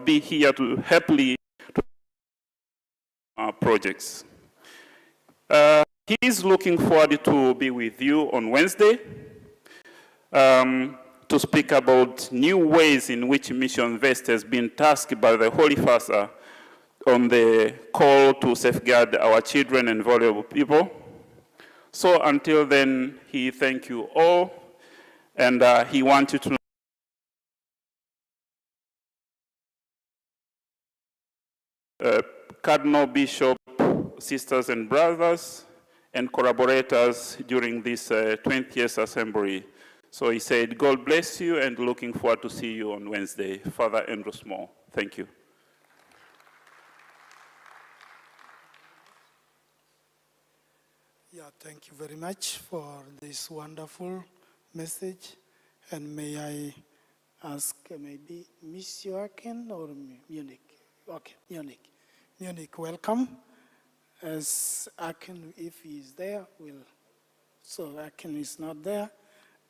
be here to happily projects. He is looking forward to be with you on Wednesday to speak about new ways in which Mission Vest has been tasked by the Holy Father on the call to safeguard our children and vulnerable people. So until then, he thank you all, and he wants you to Cardinal Bishop, sisters and brothers, and collaborators during this 20th Assembly. So he said, God bless you, and looking forward to see you on Wednesday. Father Andrew Small, thank you. Yeah, thank you very much for this wonderful message. And may I ask maybe Miss Joaquin or Munich? Okay, Munich. Munich, welcome. As Akin, if he is there, so Akin is not there,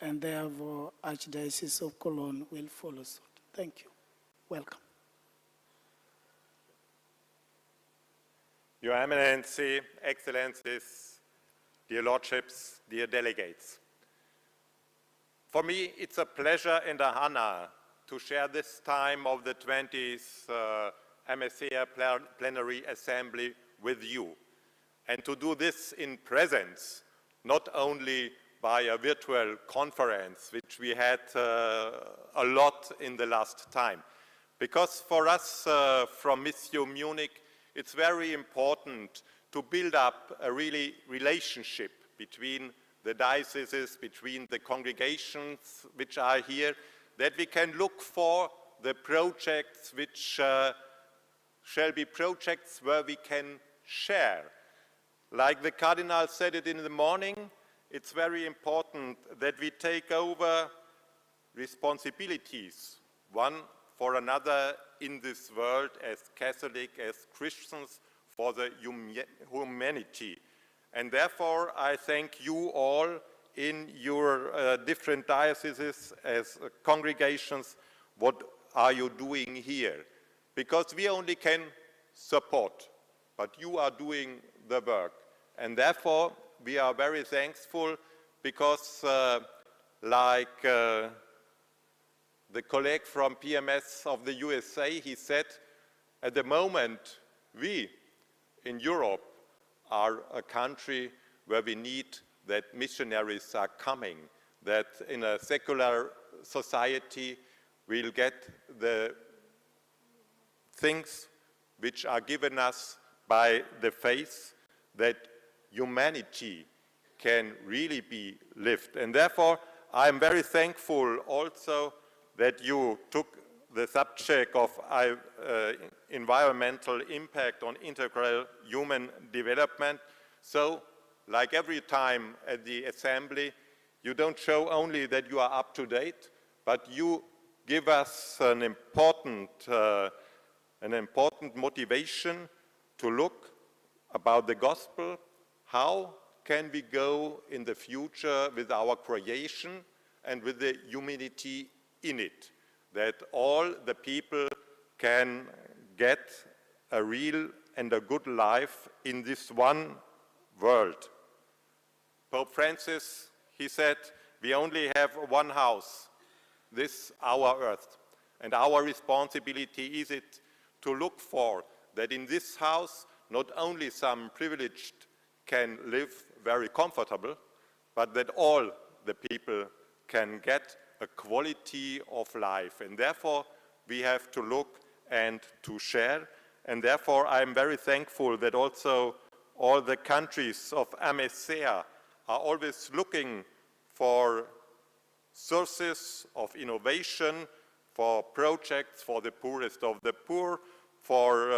and therefore Archdiocese of Cologne will follow suit. Thank you. Welcome. Your Eminency, Excellencies, dear Lordships, dear delegates. For me, it's a pleasure and a honor to share this time of the 20th Amecea Plenary Assembly with you, and to do this in presence, not only by a virtual conference, which we had a lot in the last time. Because for us from Missio Munich, it's very important to build up a really relationship between the dioceses, between the congregations which are here, that we can look for the projects which shall be projects where we can share. Like the Cardinal said it in the morning, it's very important that we take over responsibilities, one for another in this world as Catholic, as Christians, for the humanity. And therefore, I thank you all in your different dioceses as congregations. What are you doing here? Because we only can support, but you are doing the work. And therefore, we are very thankful because like the colleague from PMS of the USA, he said, at the moment, we in Europe are a country where we need that missionaries are coming, that in a secular society we'll get the things which are given us by the faith, that humanity can really be lived. And therefore, I'm very thankful also that you took the subject of environmental impact on integral human development. So, like every time at the Assembly, you don't show only that you are up to date, but you give us an important motivation to look about the gospel. How can we go in the future with our creation and with the humanity in it, that all the people can get a real and a good life in this one world. Pope Francis, he said, we only have one house, this our earth, and our responsibility is it to look for that in this house not only some privileged can live very comfortable, but that all the people can get a quality of life. And therefore, we have to look and to share. And therefore, I'm very thankful that also all the countries of Amecea are always looking for sources of innovation, for projects for the poorest of the poor, for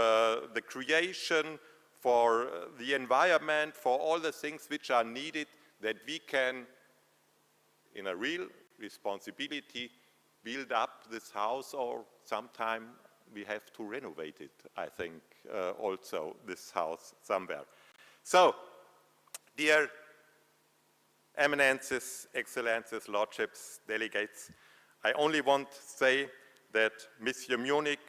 the creation, for the environment, for all the things which are needed that we can, in a real responsibility, build up this house, or sometime we have to renovate it, I think, also this house somewhere. So, dear Eminences, Excellences, Lordships, delegates, I only want to say that Missio Munich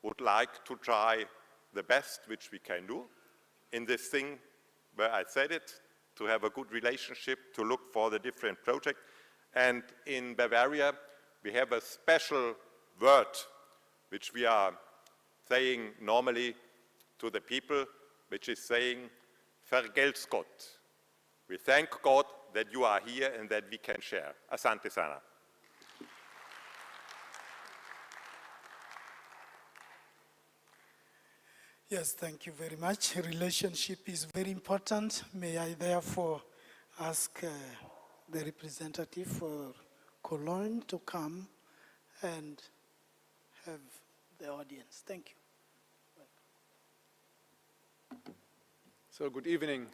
would like to try the best which we can do in this thing where I said it, to have a good relationship, to look for the different projects. And in Bavaria, we have a special word which we are saying normally to the people, which is saying, Vergelt's Gott. We thank God that you are here and that we can share. Asante sana. Yes, thank you very much. Relationship is very important. May I therefore ask the representative for Cologne to come and have the audience. Thank you. So good evening.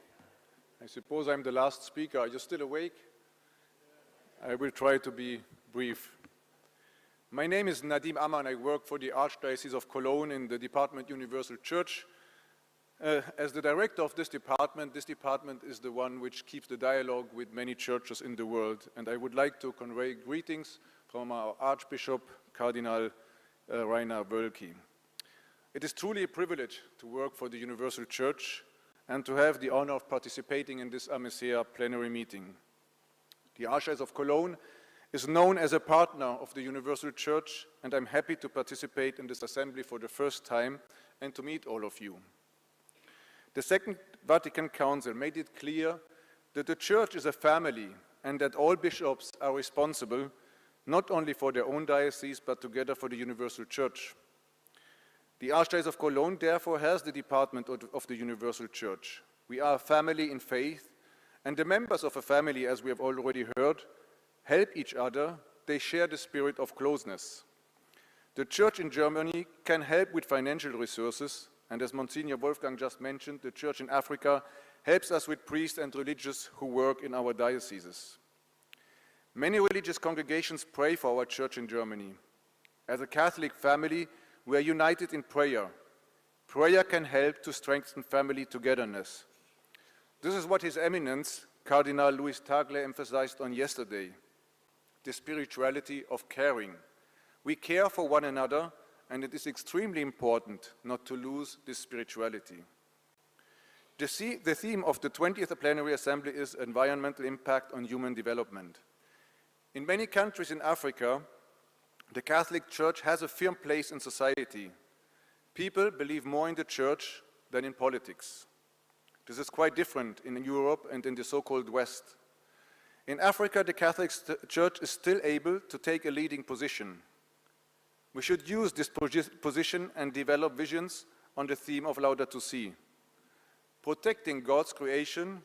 I suppose I'm the last speaker. Are you still awake? I will try to be brief. My name is Nadim Aman. I work for the Archdiocese of Cologne in the Department Universal Church. As the director of this department is the one which keeps the dialogue with many churches in the world. And I would like to convey greetings from our Archbishop, Cardinal Rainer Wölki. It is truly a privilege to work for the Universal Church and to have the honor of participating in this Amecea Plenary meeting. The Archdiocese of Cologne is known as a partner of the Universal Church, and I'm happy to participate in this assembly for the first time and to meet all of you. The Second Vatican Council made it clear that the Church is a family and that all bishops are responsible not only for their own diocese but together for the Universal Church. The Archdiocese of Cologne therefore has the department of the Universal Church. We are a family in faith, and the members of a family, as we have already heard, help each other. They share the spirit of closeness. The Church in Germany can help with financial resources, and as Monsignor Wolfgang just mentioned, the Church in Africa helps us with priests and religious who work in our dioceses. Many religious congregations pray for our Church in Germany. As a Catholic family, we are united in prayer. Prayer can help to strengthen family togetherness. This is what His Eminence, Cardinal Luis Tagle, emphasized on yesterday, the spirituality of caring. We care for one another, and it is extremely important not to lose this spirituality. The theme of the 20th Plenary Assembly is environmental impact on human development. In many countries in Africa, the Catholic Church has a firm place in society. People believe more in the Church than in politics. This is quite different in Europe and in the so-called West. In Africa, the Catholic Church is still able to take a leading position. We should use this position and develop visions on the theme of Laudato Si. Protecting God's creation,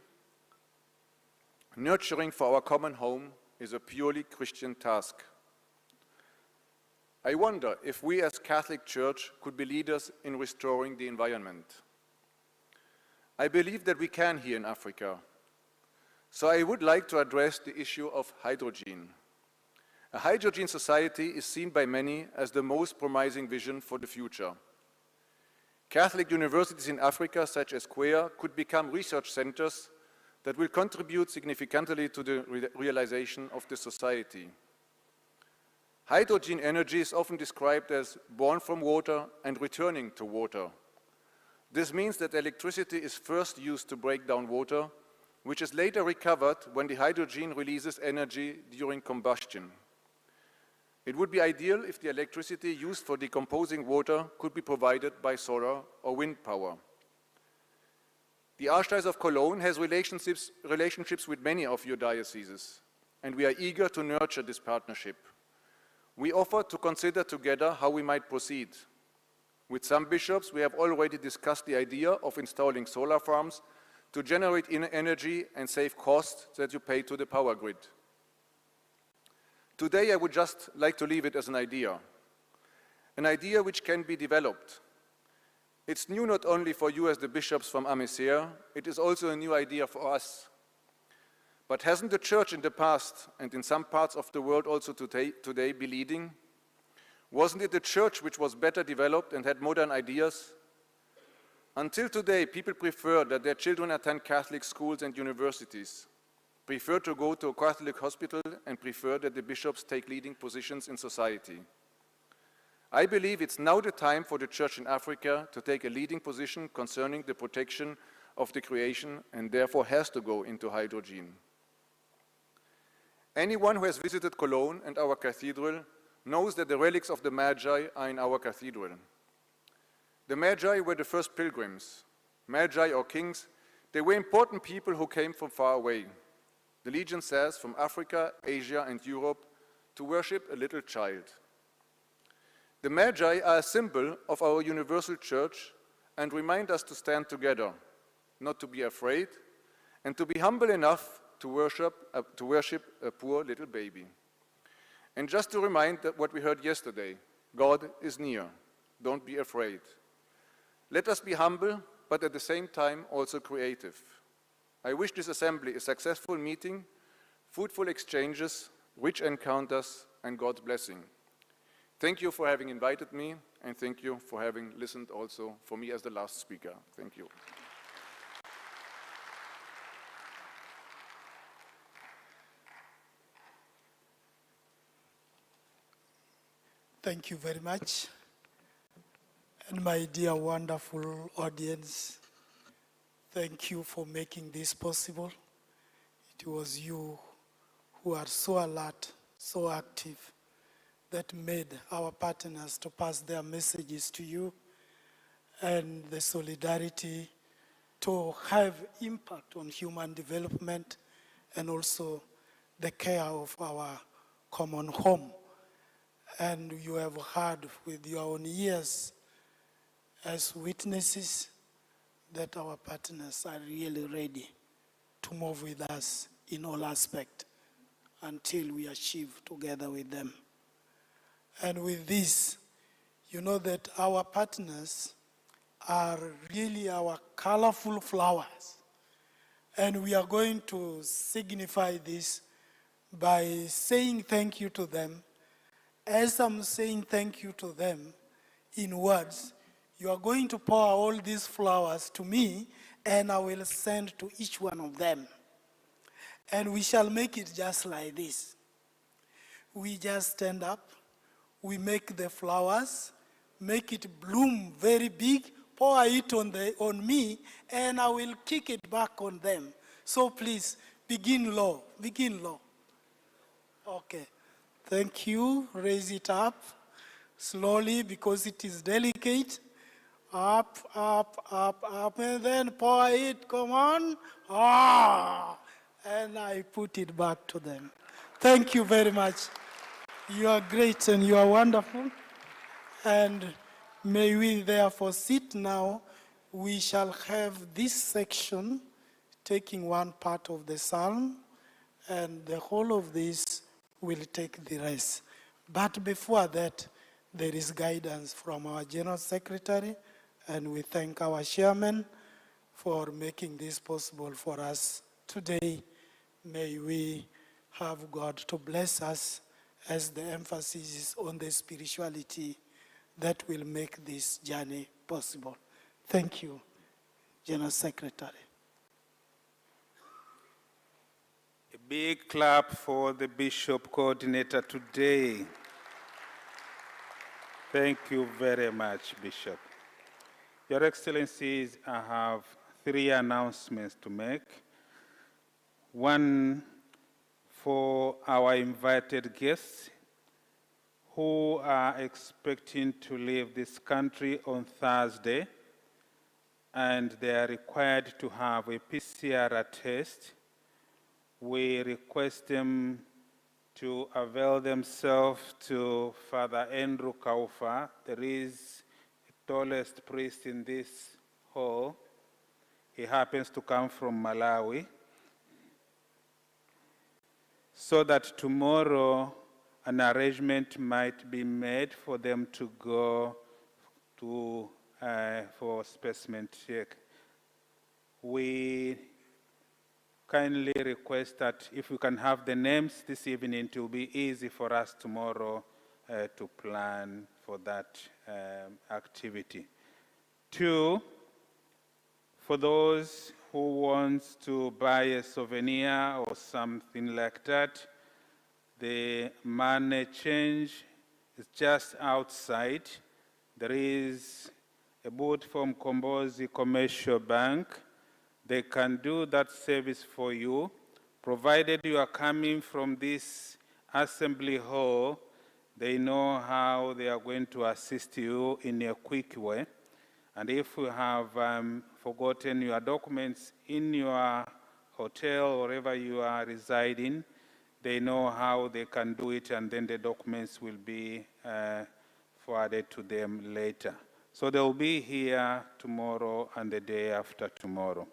nurturing for our common home is a purely Christian task. I wonder if we as Catholic Church could be leaders in restoring the environment. I believe that we can here in Africa. So I would like to address the issue of hydrogen. A hydrogen society is seen by many as the most promising vision for the future. Catholic universities in Africa, such as Quea, could become research centers that will contribute significantly to the realization of the society. Hydrogen energy is often described as born from water and returning to water. This means that electricity is first used to break down water, which is later recovered when the hydrogen releases energy during combustion. It would be ideal if the electricity used for decomposing water could be provided by solar or wind power. The Archdiocese of Cologne has relationships with many of your dioceses, and we are eager to nurture this partnership. We offer to consider together how we might proceed. With some bishops, we have already discussed the idea of installing solar farms to generate energy and save costs that you pay to the power grid. Today, I would just like to leave it as an idea which can be developed. It's new not only for you as the bishops from Amecea, it is also a new idea for us. But hasn't the Church in the past, and in some parts of the world also today be leading? Wasn't it the Church which was better developed and had modern ideas? Until today, people prefer that their children attend Catholic schools and universities, prefer to go to a Catholic hospital, and prefer that the bishops take leading positions in society. I believe it's now the time for the Church in Africa to take a leading position concerning the protection of the creation and therefore has to go into hydrogen. Anyone who has visited Cologne and our cathedral knows that the relics of the Magi are in our cathedral. The Magi were the first pilgrims. Magi or kings, they were important people who came from far away. The legend says from Africa, Asia, and Europe to worship a little child. The Magi are a symbol of our universal church and remind us to stand together, not to be afraid, and to be humble enough to worship a poor little baby. And just to remind that what we heard yesterday, God is near. Don't be afraid. Let us be humble, but at the same time also creative. I wish this assembly a successful meeting, fruitful exchanges, rich encounters, and God's blessing. Thank you for having invited me, and thank you for having listened also for me as the last speaker. Thank you. Thank you very much. And my dear wonderful audience, thank you for making this possible. It was you who are so alert, so active, that made our partners to pass their messages to you, and the solidarity to have impact on human development, and also the care of our common home. And you have heard with your own ears as witnesses that our partners are really ready to move with us in all aspects until we achieve together with them. And with this, you know that our partners are really our colorful flowers. And we are going to signify this by saying thank you to them. As I'm saying thank you to them in words, you are going to pour all these flowers to me, and I will send to each one of them. And we shall make it just like this. We just stand up, we make the flowers, make it bloom very big, pour it on me, and I will kick it back on them. So please, begin low, begin low. Okay. Thank you. Raise it up slowly because it is delicate. Up, up, up, up, and then pour it. Come on. Ah! And I put it back to them. Thank you very much. You are great and you are wonderful. And may we therefore sit now. We shall have this section taking one part of the psalm, and the whole of this will take the rest. But before that, there is guidance from our General Secretary, and we thank our chairman for making this possible for us today. May we have God to bless us as the emphasis is on the spirituality that will make this journey possible. Thank you, General Secretary. A big clap for the Bishop Coordinator today. Thank you very much, Bishop. Your Excellencies, I have 3 announcements to make. One for our invited guests who are expecting to leave this country on Thursday, and they are required to have a PCR test. We request them to avail themselves to Father Andrew Kaufa. There is the tallest priest in this hall. He happens to come from Malawi. So that tomorrow an arrangement might be made for them to go to for specimen check. We kindly request that if we can have the names this evening, it will be easy for us tomorrow to plan for that activity. 2, for those who want to buy a souvenir or something like that, the money change It's just outside. There is a booth from Kombozi Commercial Bank. They can do that service for you, provided you are coming from this assembly hall. They know how they are going to assist you in a quick way. And if you have forgotten your documents in your hotel or wherever you are residing, they know how they can do it, and then the documents will be forwarded to them later. So they'll be here tomorrow and the day after tomorrow.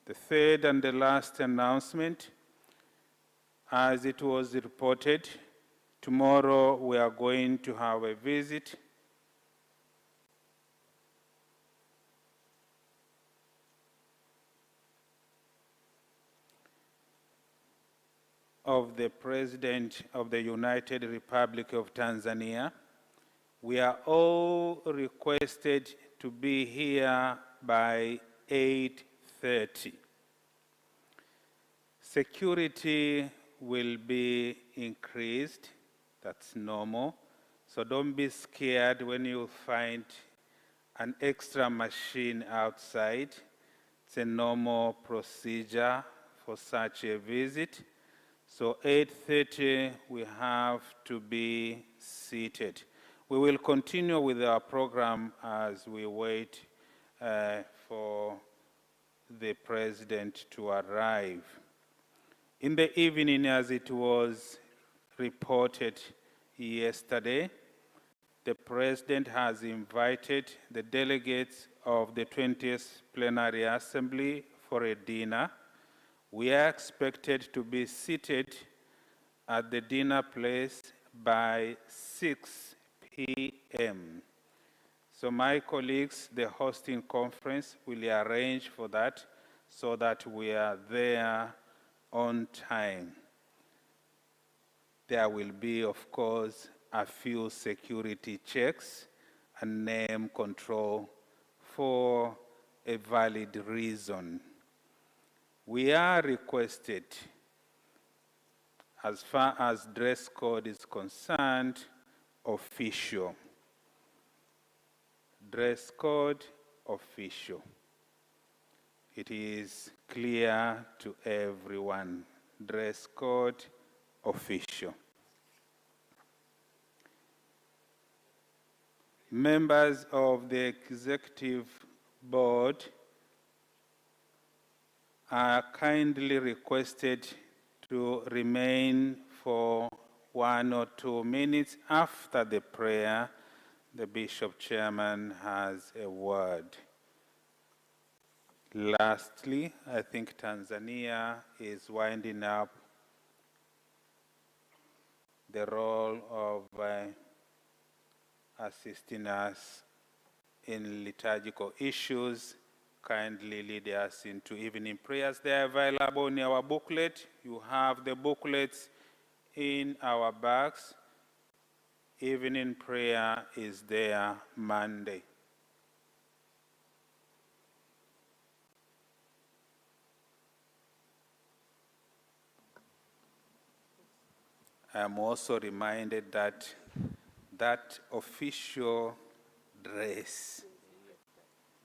The third and the last announcement, as it was reported, tomorrow we are going to have a visit of the President of the United Republic of Tanzania. We are all requested to be here by 8:30. Security will be increased. That's normal. So don't be scared when you find an extra machine outside. It's a normal procedure for such a visit. So 8:30, we have to be seated. We will continue with our program as we wait for the President to arrive. In the evening, as it was reported yesterday, the President has invited the delegates of the 20th Plenary Assembly for a dinner. We are expected to be seated at the dinner place by 6 p.m. So my colleagues, the hosting conference, will arrange for that so that we are there on time. There will be, of course, a few security checks and name control for a valid reason. We are requested, as far as dress code is concerned, official. Dress code, official. It is clear to everyone. Dress code, official. Members of the Executive Board are kindly requested to remain for 1 or 2 minutes after the prayer. The Bishop Chairman has a word. Lastly, I think Tanzania is winding up the role of assisting us in liturgical issues. Kindly lead us into evening prayers. They are available in our booklet. You have the booklets in our bags. Evening prayer is there Monday. I am also reminded that that official dress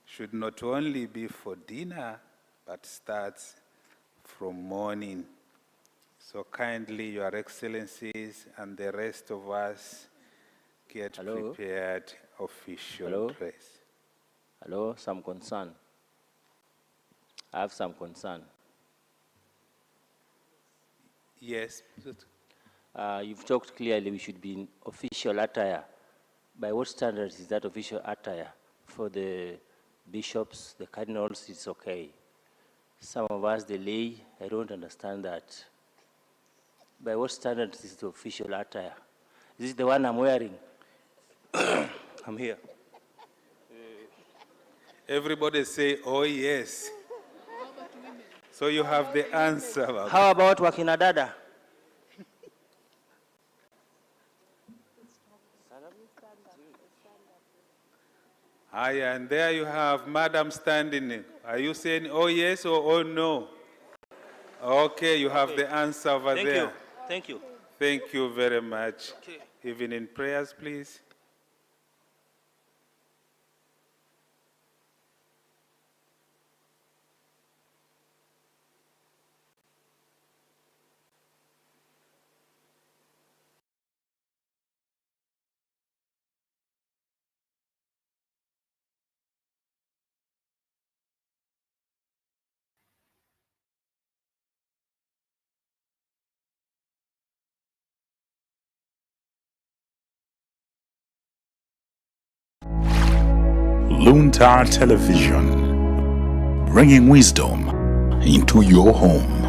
should not only be for dinner, but starts from morning. So kindly, Your Excellencies and the rest of us get prepared official dress. Hello, some concern. I have some concern. Yes. You've talked clearly we should be in official attire. By what standards is that official attire? For the bishops, the cardinals, it's okay. Some of us, the lay, I don't understand that. By what standards is the official attire? This is the one I'm wearing. I'm here. Everybody say, oh yes. So you have the answer. How about wakina dada? And there you have Madam standing. Are you saying oh yes or oh no? Okay, you have the answer over there. Thank you. Thank you very much. Okay. evening prayers, please. Luntha Television, bringing wisdom into your home.